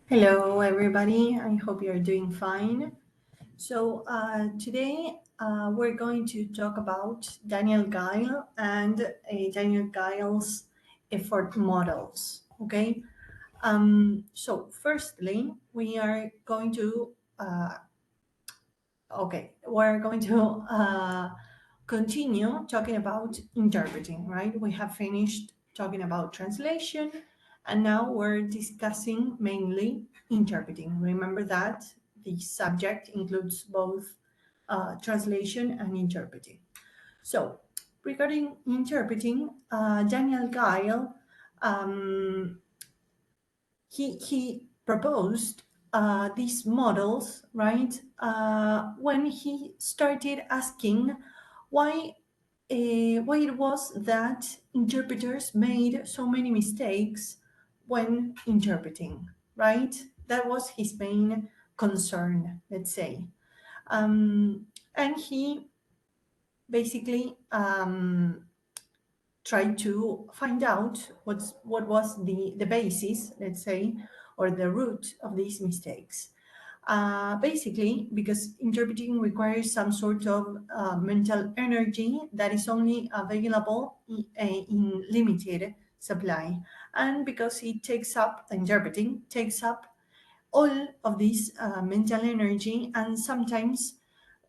Hello, everybody. I hope you're doing fine. So today we're going to talk about Daniel Geil and Daniel Geil's effort models. Okay. So firstly, we are going to continue talking about interpreting. Right. We have finished talking about translation, and now we're discussing mainly interpreting. Remember that the subject includes both translation and interpreting. So, regarding interpreting, Daniel Geil, um, he proposed these models, right? When he started asking why why it was that interpreters made so many mistakes when interpreting, right? That was his main concern, let's say. And he basically tried to find out what was the basis, let's say, or the root of these mistakes. Basically, because interpreting requires some sort of mental energy that is only available in limited supply, and because interpreting takes up all of this mental energy, and sometimes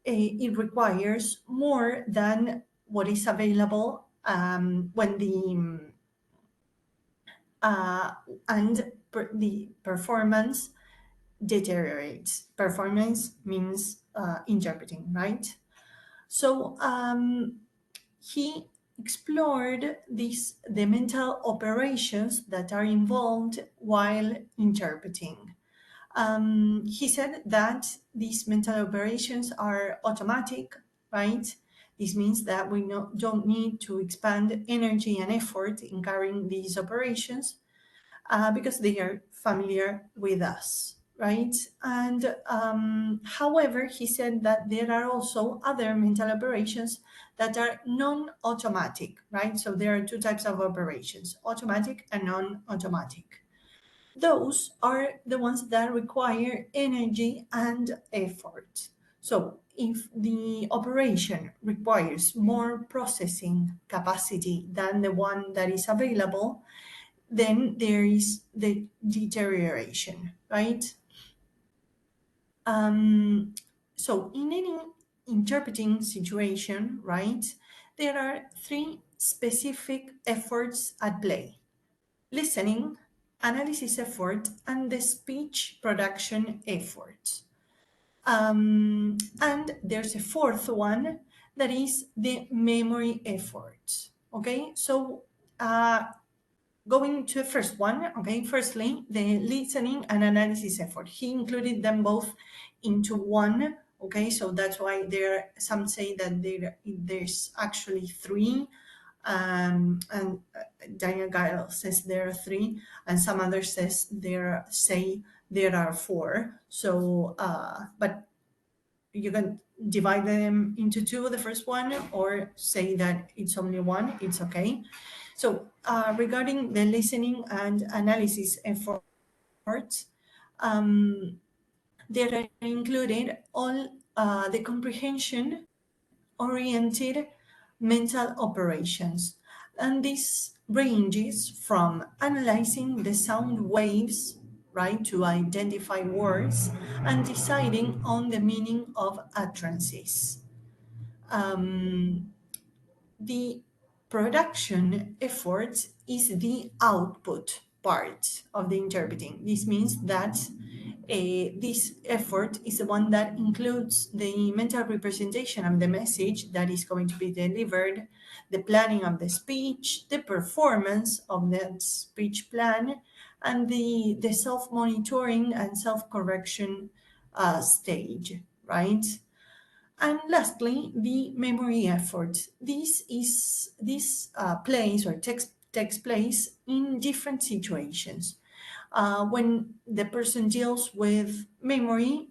it requires more than what is available when uh, the performance deteriorates. Performance means interpreting, right? So he explored the mental operations that are involved while interpreting. He said that these mental operations are automatic, right? This means that we don't need to expand energy and effort in carrying these operations because they are familiar with us, right? And however, he said that there are also other mental operations that are non-automatic, right? So there are two types of operations, automatic and non-automatic. Those are the ones that require energy and effort. So if the operation requires more processing capacity than the one that is available, then there is the deterioration, right? So in any interpreting situation, right, there are three specific efforts at play: listening, analysis effort, and the speech production effort. And there's a fourth one that is the memory effort. Okay, so going to the first one, okay, firstly, the listening and analysis effort. He included them both into one, okay, so that's why some say that there's actually three, and Daniel Geil says there are three, and some others say there are four. So, but you can divide them into two, the first one, or say that it's only one, it's okay. So regarding the listening and analysis efforts, there are included all the comprehension oriented mental operations. And this ranges from analyzing the sound waves, right, to identify words and deciding on the meaning of utterances. The production effort is the output part of the interpreting. This means that this effort is the one that includes the mental representation of the message that is going to be delivered, the planning of the speech, the performance of that speech plan, and the self-monitoring and self-correction stage, right? And lastly, the memory effort. This plays or takes place in different situations. When the person deals with memory,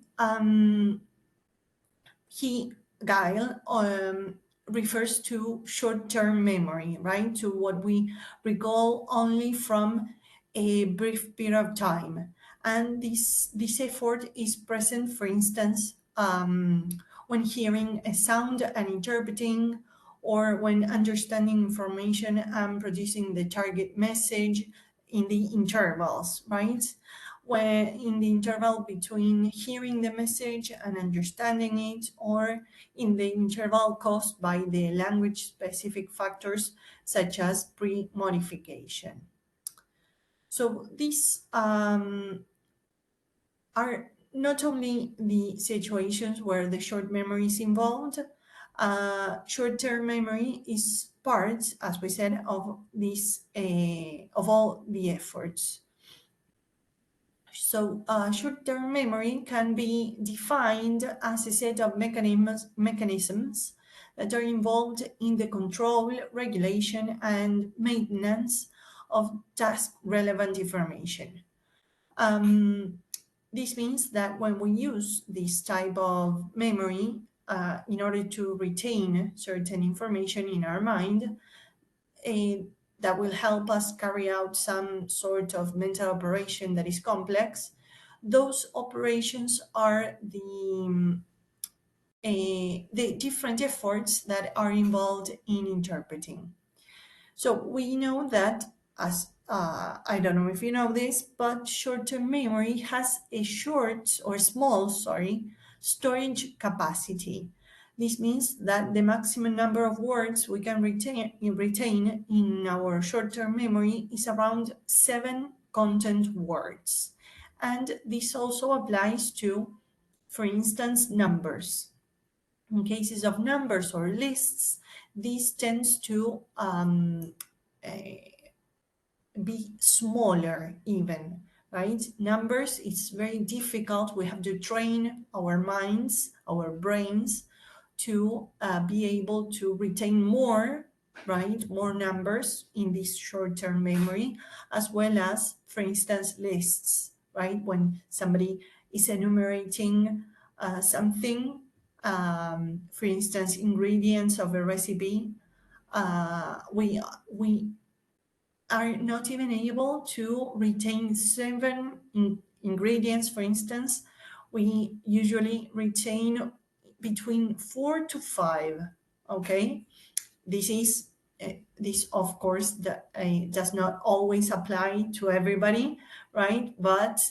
Geil refers to short-term memory, right? To what we recall only from a brief period of time. And this effort is present, for instance, when hearing a sound and interpreting, or when understanding information and producing the target message in the intervals, right? Where in the interval between hearing the message and understanding it, or in the interval caused by the language-specific factors such as pre-modification. So these are not only the situations where the short memory is involved. Short-term memory is part, as we said, of this of all the efforts. So short-term memory can be defined as a set of mechanisms that are involved in the control, regulation, and maintenance of task-relevant information. This means that when we use this type of memory in order to retain certain information in our mind, that will help us carry out some sort of mental operation that is complex, those operations are the different efforts that are involved in interpreting. So we know that, as I don't know if you know this, but short-term memory has a small storage capacity. This means that the maximum number of words we can retain in our short-term memory is around 7 content words. And this also applies to, for instance, numbers. In cases of numbers or lists, this tends to be smaller even, right? Numbers, it's very difficult. We have to train our minds, our brains, to be able to retain more, right? More numbers in this short-term memory, as well as, for instance, lists, right? When somebody is enumerating something, for instance, ingredients of a recipe, we are not even able to retain 7 ingredients, for instance. We usually retain between 4 to 5, okay? This of course does not always apply to everybody, right? But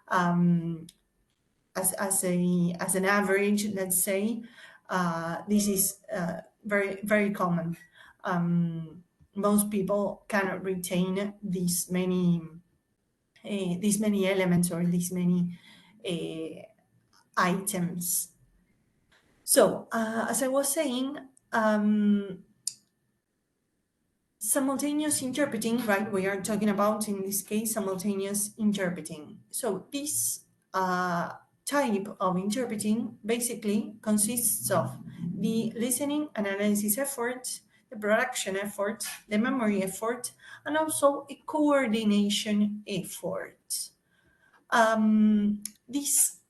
as an average, let's say, this is very, very common. Most people cannot retain these many elements or these many items. So as I was saying, simultaneous interpreting, right? We are talking about, in this case, simultaneous interpreting. So this type of interpreting basically consists of the listening and analysis effort, the production effort, the memory effort, and also a coordination effort.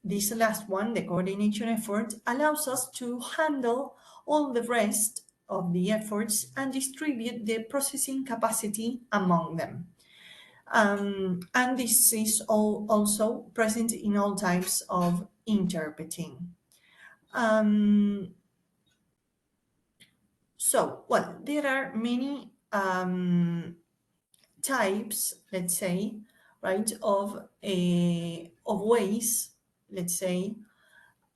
This last one, the coordination effort, allows us to handle all the rest of the efforts and distribute the processing capacity among them. And this is also present in all types of interpreting. So, well, there are many types, let's say, right, of ways, let's say,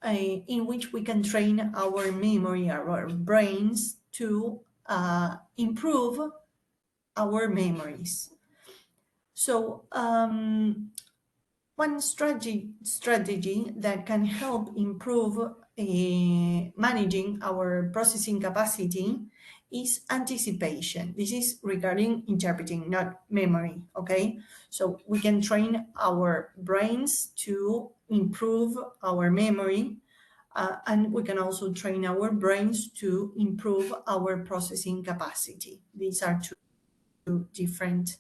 in which we can train our memory, our brains, to improve our memories. So one strategy that can help improve managing our processing capacity is anticipation. This is regarding interpreting, not memory, okay? So we can train our brains to improve our memory, and we can also train our brains to improve our processing capacity. These are two different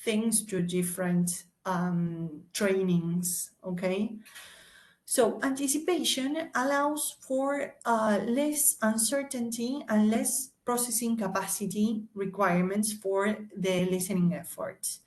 things, two different trainings, okay? So anticipation allows for less uncertainty and less processing capacity requirements for the listening efforts.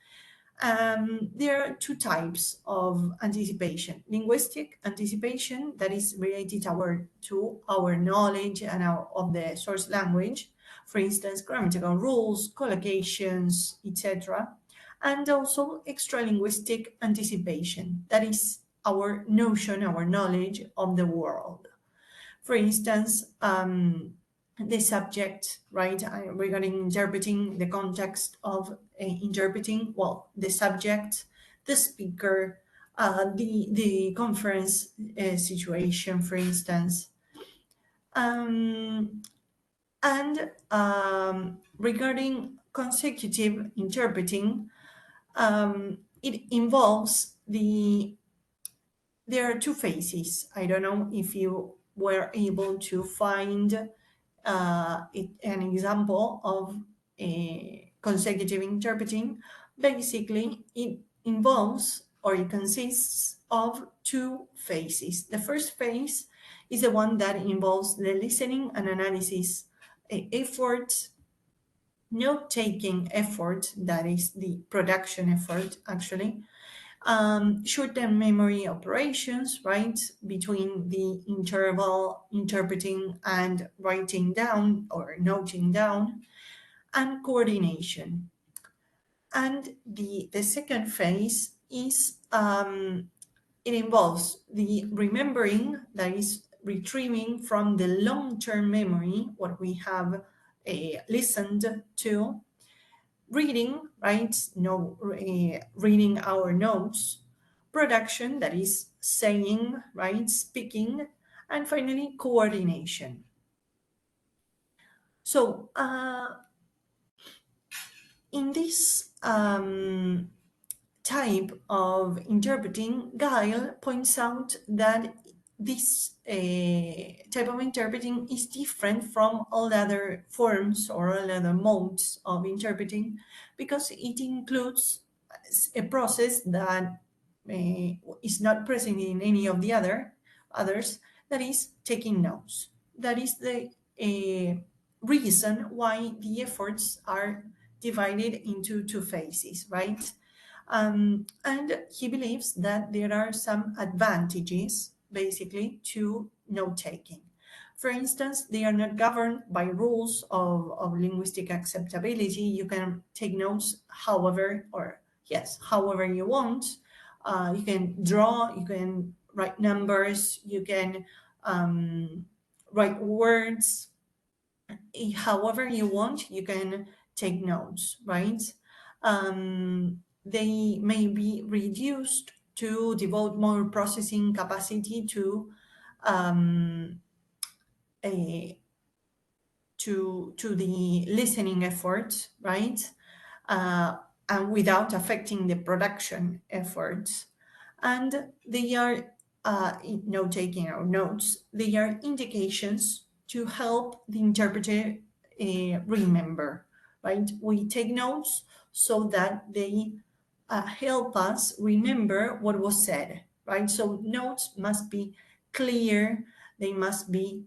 There are two types of anticipation: linguistic anticipation, that is related to our knowledge and of the source language, for instance, grammatical rules, collocations, etc. And also extralinguistic anticipation, that is our notion, our knowledge of the world. For instance, the subject, right, regarding interpreting the context of interpreting, well, the subject, the speaker, the conference situation, for instance. And regarding consecutive interpreting, it involves there are two phases. I don't know if you were able to find an example of a consecutive interpreting. Basically, it involves or it consists of two phases. The first phase is the one that involves the listening and analysis effort, note-taking effort, that is the production effort actually, short-term memory operations, right, between the interval interpreting and writing down or noting down, and coordination. And the second phase is it involves the remembering, that is retrieving from the long-term memory what we have listened to, reading, right? No, reading our notes, production, that is saying, right? Speaking, and finally, coordination. So, in this type of interpreting, Guile points out that this type of interpreting is different from all other forms or all other modes of interpreting because it includes a process that is not present in any of the others, that is taking notes. That is the reason why the efforts are divided into two phases, right? And he believes that there are some advantages, basically, to note taking. For instance, they are not governed by rules of linguistic acceptability. You can take notes however, or yes, however you want. You can draw, you can write numbers, you can write words. However you want, you can take notes, right? They may be reduced to devote more processing capacity um, a, to the listening effort, right? And without affecting the production efforts. And they are note taking or notes, they are indications to help the interpreter remember, right? We take notes so that they help us remember what was said, right? So notes must be clear, they must be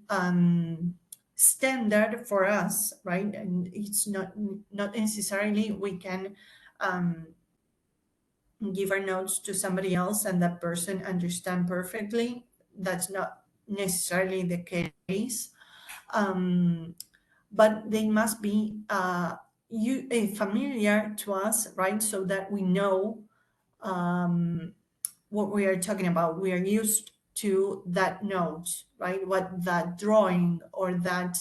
standard for us, right? And it's not necessarily we can um, give our notes to somebody else and that person understand perfectly. That's not necessarily the case. Um, but they must be familiar to us, right? So that we know what we are talking about. We are used to that note, right? What that drawing or that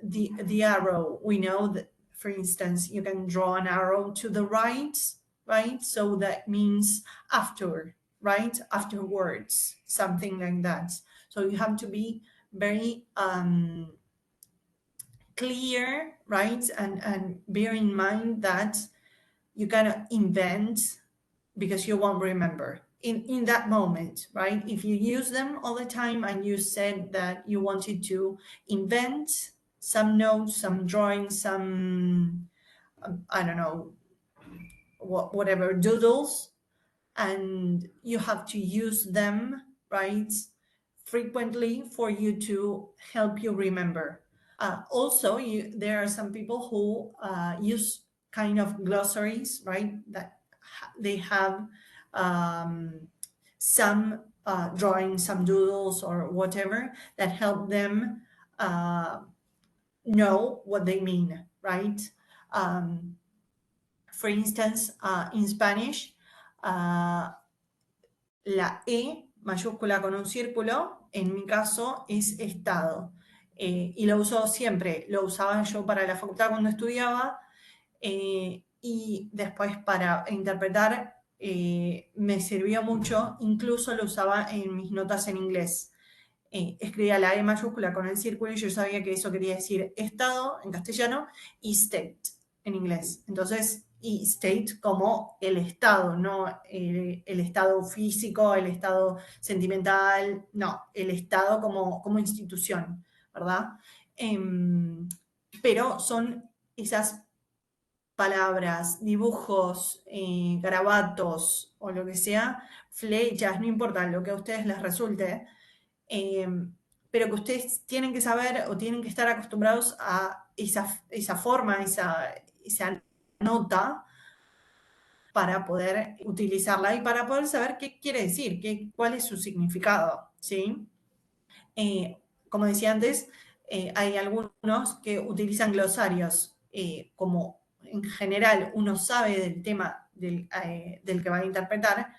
the arrow. We know that, for instance, you can draw an arrow to the right, right? So that means after, right? Afterwards, something like that. So you have to be very clear, right? And bear in mind that you cannot invent because you won't remember in that moment, right? If you use them all the time and you said that you wanted to invent some notes, some drawings, some I don't know, whatever doodles, and you have to use them, right, frequently for you to help you remember. Also, there are some people who use kind of glossaries, right, that they have some drawings, some doodles or whatever that help them know what they mean, right? For instance, in Spanish, la E mayúscula con un círculo, en mi caso, es estado. Y lo uso siempre, lo usaba yo para la facultad cuando estudiaba, y después para interpretar me sirvió mucho, incluso lo usaba en mis notas en inglés. Escribía la E mayúscula con el círculo y yo sabía que eso quería decir estado en castellano y state en inglés. Entonces, y state como el estado, no el estado físico, el estado sentimental, no, el estado como institución, ¿verdad? Pero son esas palabras, dibujos, garabatos o lo que sea, flechas, no importa, lo que a ustedes les resulte, pero que ustedes tienen que saber o tienen que estar acostumbrados a esa forma, esa nota para poder utilizarla y para poder saber qué quiere decir, cuál es su significado, ¿sí? Como decía antes, hay algunos que utilizan glosarios, como en general uno sabe del tema del que va a interpretar,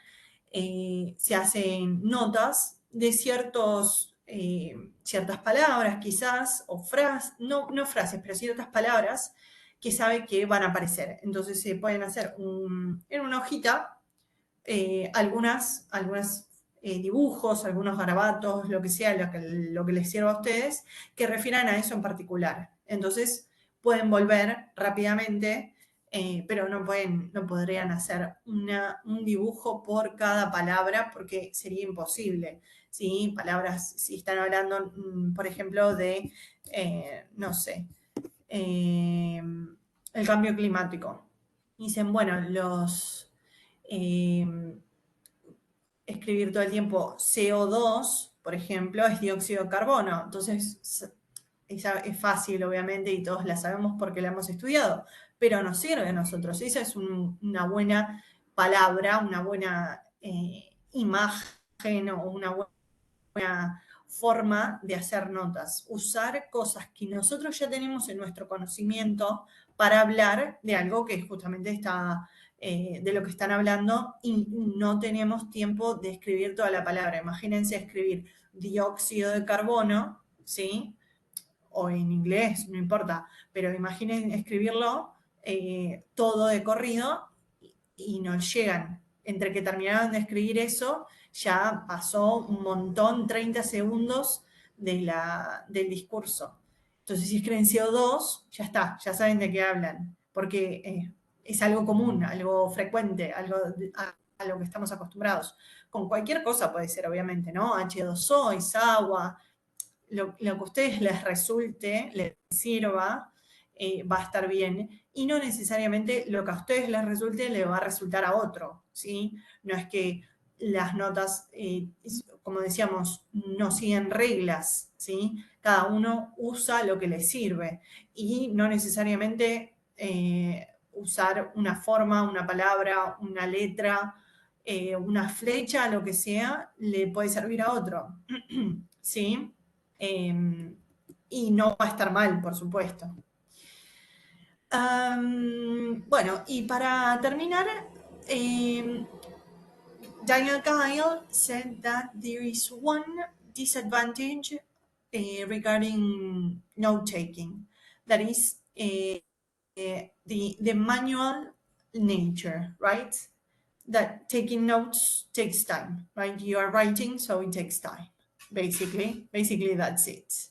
se hacen notas de ciertas palabras quizás, o frases, no frases, pero ciertas palabras que sabe que van a aparecer. Entonces se pueden hacer en una hojita algunas dibujos, algunos garabatos, lo que sea, lo que les sirva a ustedes, que refieran a eso en particular. Entonces pueden volver rápidamente, pero no podrían hacer un dibujo por cada palabra porque sería imposible. ¿Sí? Palabras, si están hablando, por ejemplo, de, no sé, el cambio climático. Dicen, bueno, escribir todo el tiempo CO2, por ejemplo, es dióxido de carbono. Entonces, es fácil, obviamente, y todos la sabemos porque la hemos estudiado, pero nos sirve a nosotros. Esa es una buena palabra, una buena imagen o una buena forma de hacer notas. Usar cosas que nosotros ya tenemos en nuestro conocimiento para hablar de algo que justamente está de lo que están hablando y no tenemos tiempo de escribir toda la palabra. Imagínense escribir dióxido de carbono, ¿sí? O en inglés, no importa, pero imaginen escribirlo todo de corrido y nos llegan. Entre que terminaron de escribir eso, ya pasó un montón, 30 segundos del discurso. Entonces, si escriben CO2, ya está, ya saben de qué hablan, porque es algo común, algo frecuente, a lo que estamos acostumbrados. Con cualquier cosa puede ser, obviamente, ¿no? H2O es agua, lo que a ustedes les resulte, les sirva, va a estar bien. Y no necesariamente lo que a ustedes les resulte le va a resultar a otro, ¿sí? No es que las notas, como decíamos, no siguen reglas, ¿sí? Cada uno usa lo que le sirve y no necesariamente usar una forma, una palabra, una letra, una flecha, lo que sea, le puede servir a otro, ¿sí? Y no va a estar mal, por supuesto. Bueno, y para terminar, Daniel Kyle said that there is one disadvantage regarding note-taking. That is the manual nature, right? That taking notes takes time, right? You are writing, so it takes time. Basically, that's it.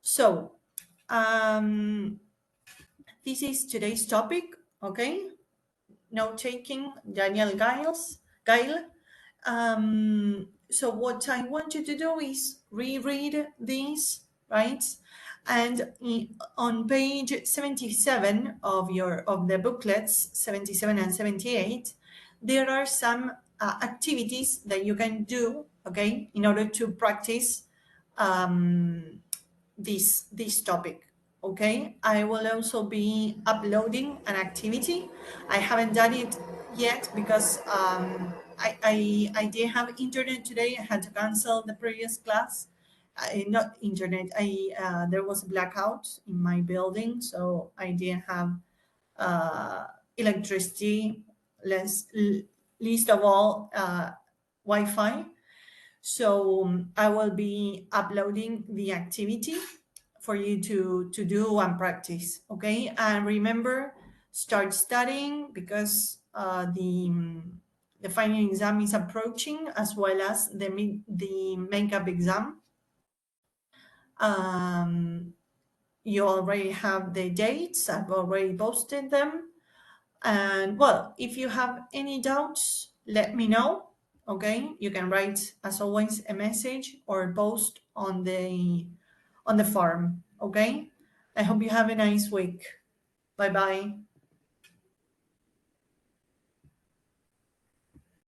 So, this is today's topic, okay? Note-taking, Daniel Gile. So what I want you to do is reread these, right? And on page 77 of the booklets, 77 and 78, there are some activities that you can do, okay, in order to practice this topic, Okay, I will also be uploading an activity. I haven't done it yet because I didn't have internet today. I had to cancel the previous class. Not internet. There was a blackout in my building, so I didn't have uh, electricity. Least of all, Wi-Fi. So I will be uploading the activity for you to do and practice. Okay, and remember, start studying because the final exam is approaching, as well as the makeup exam. Um, you already have the dates. I've already posted them. And well, if you have any doubts, let me know. Okay, you can write as always a message or post on the forum. Okay, I hope you have a nice week. Bye bye.